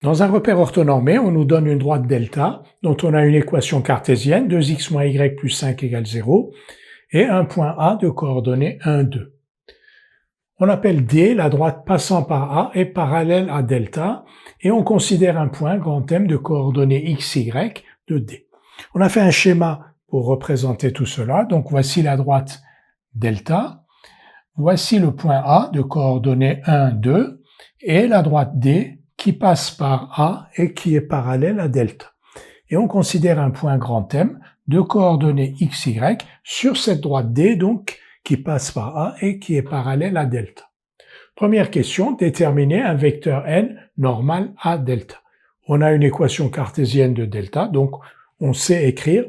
Dans un repère orthonormé, on nous donne une droite delta dont on a une équation cartésienne 2x moins y plus 5 égale 0 et un point A de coordonnées 1, 2. On appelle D la droite passant par A et parallèle à delta et on considère un point grand M de coordonnées x, y de D. On a fait un schéma pour représenter tout cela. Donc voici la droite delta, voici le point A de coordonnées 1, 2 et la droite D qui passe par A et qui est parallèle à delta. Et on considère un point grand M de coordonnées x, y sur cette droite D donc qui passe par A et qui est parallèle à delta. Première question, déterminer un vecteur n normal à delta. On a une équation cartésienne de delta, donc on sait écrire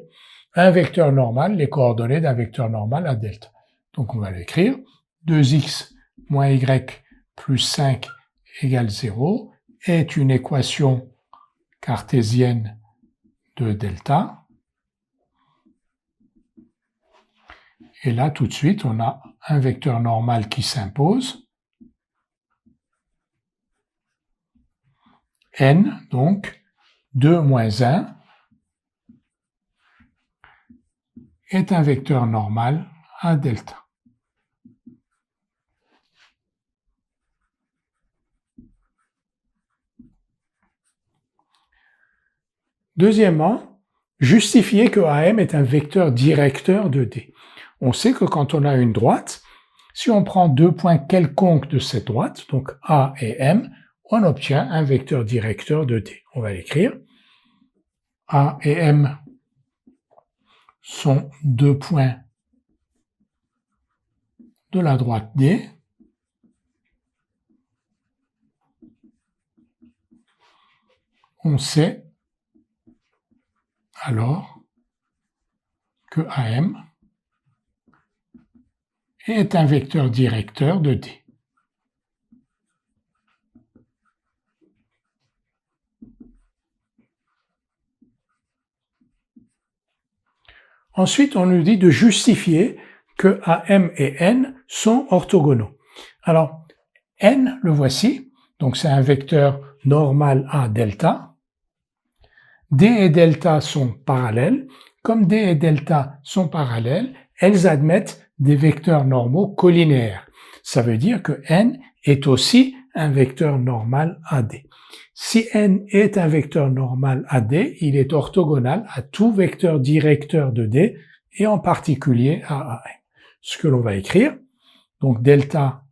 un vecteur normal, les coordonnées d'un vecteur normal à delta. Donc on va l'écrire, 2x moins y plus 5 égale 0 est une équation cartésienne de delta. Et là, tout de suite, on a un vecteur normal qui s'impose. N, donc, 2 moins 1, est un vecteur normal à delta. Deuxièmement, justifier que AM est un vecteur directeur de D. On sait que quand on a une droite, si on prend deux points quelconques de cette droite, donc A et M, on obtient un vecteur directeur de D. On va l'écrire. A et M sont deux points de la droite D. On sait alors que AM est un vecteur directeur de D. Ensuite, on nous dit de justifier que AM et N sont orthogonaux. Alors, N, le voici, donc c'est un vecteur normal à delta. D et delta sont parallèles. Comme D et delta sont parallèles, elles admettent des vecteurs normaux collinéaires. Ça veut dire que N est aussi un vecteur normal à D. Si N est un vecteur normal à D, il est orthogonal à tout vecteur directeur de D et en particulier à AM. Ce que l'on va écrire, donc delta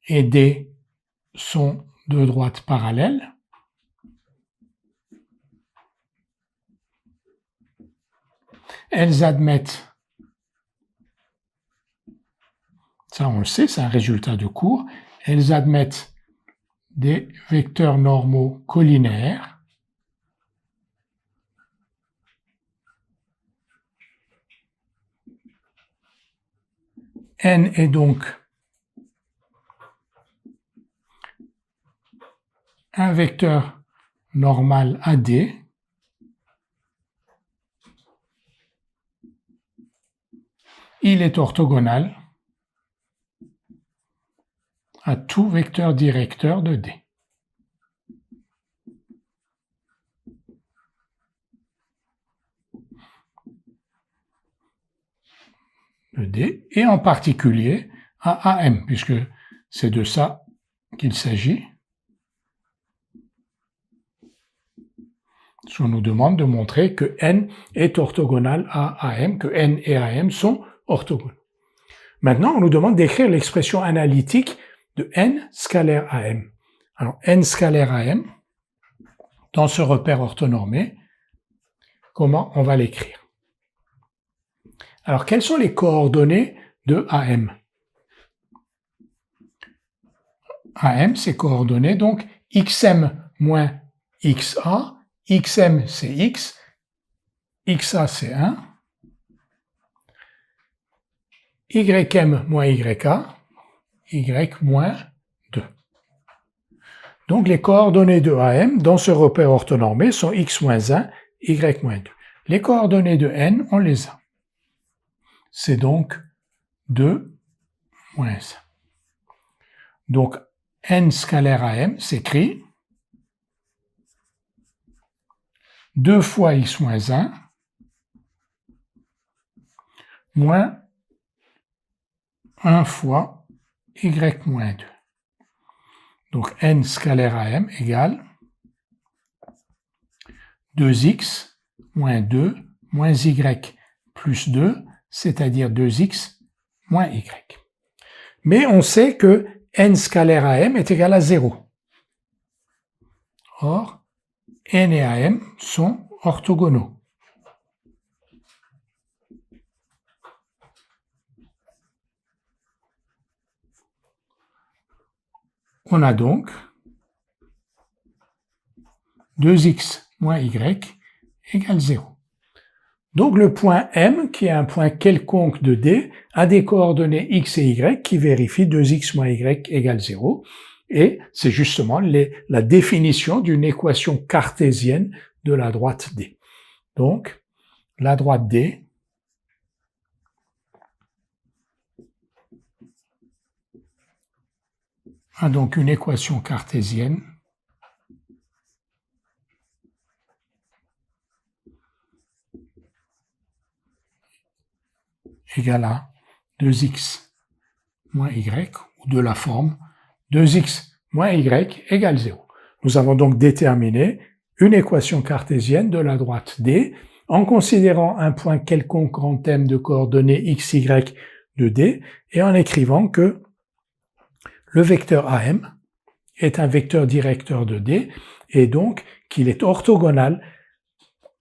et D sont deux droites parallèles. Elles admettent, ça on le sait, c'est un résultat de cours, elles admettent des vecteurs normaux collinaires N est donc un vecteur normal à D. Il est orthogonal à tout vecteur directeur de D. De D, et en particulier à AM, puisque c'est de ça qu'il s'agit. On nous demande de montrer que N est orthogonal à AM, que N et AM sont orthogonaux. Maintenant, on nous demande d'écrire l'expression analytique de N scalaire AM. Alors, N scalaire AM, dans ce repère orthonormé, comment on va l'écrire? Alors, quelles sont les coordonnées de AM? AM, c'est coordonnées, donc, xm moins xa, xm c'est x, xa c'est 1, ym moins yk, y moins 2. Donc les coordonnées de AM dans ce repère orthonormé sont x moins 1, y moins 2. Les coordonnées de n, on les a. C'est donc 2 moins 1. Donc n scalaire AM s'écrit 2 fois x moins 1 moins 1 fois y moins 2. Donc n scalaire à m égale 2x moins 2 moins y plus 2, c'est-à-dire 2x moins y. Mais on sait que n scalaire à m est égal à 0. Or, n et am sont orthogonaux. On a donc 2x moins y égale 0. Donc le point M, qui est un point quelconque de D, a des coordonnées x et y qui vérifient 2x moins y égale 0. Et c'est justement la définition d'une équation cartésienne de la droite D. Donc, la droite D a donc une équation cartésienne égale à 2x moins y, ou de la forme 2x moins y égale 0. Nous avons donc déterminé une équation cartésienne de la droite D en considérant un point quelconque grand M de coordonnées x, y de D et en écrivant que le vecteur AM est un vecteur directeur de D et donc qu'il est orthogonal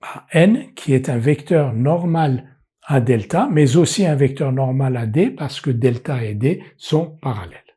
à N qui est un vecteur normal à delta, mais aussi un vecteur normal à D parce que delta et D sont parallèles.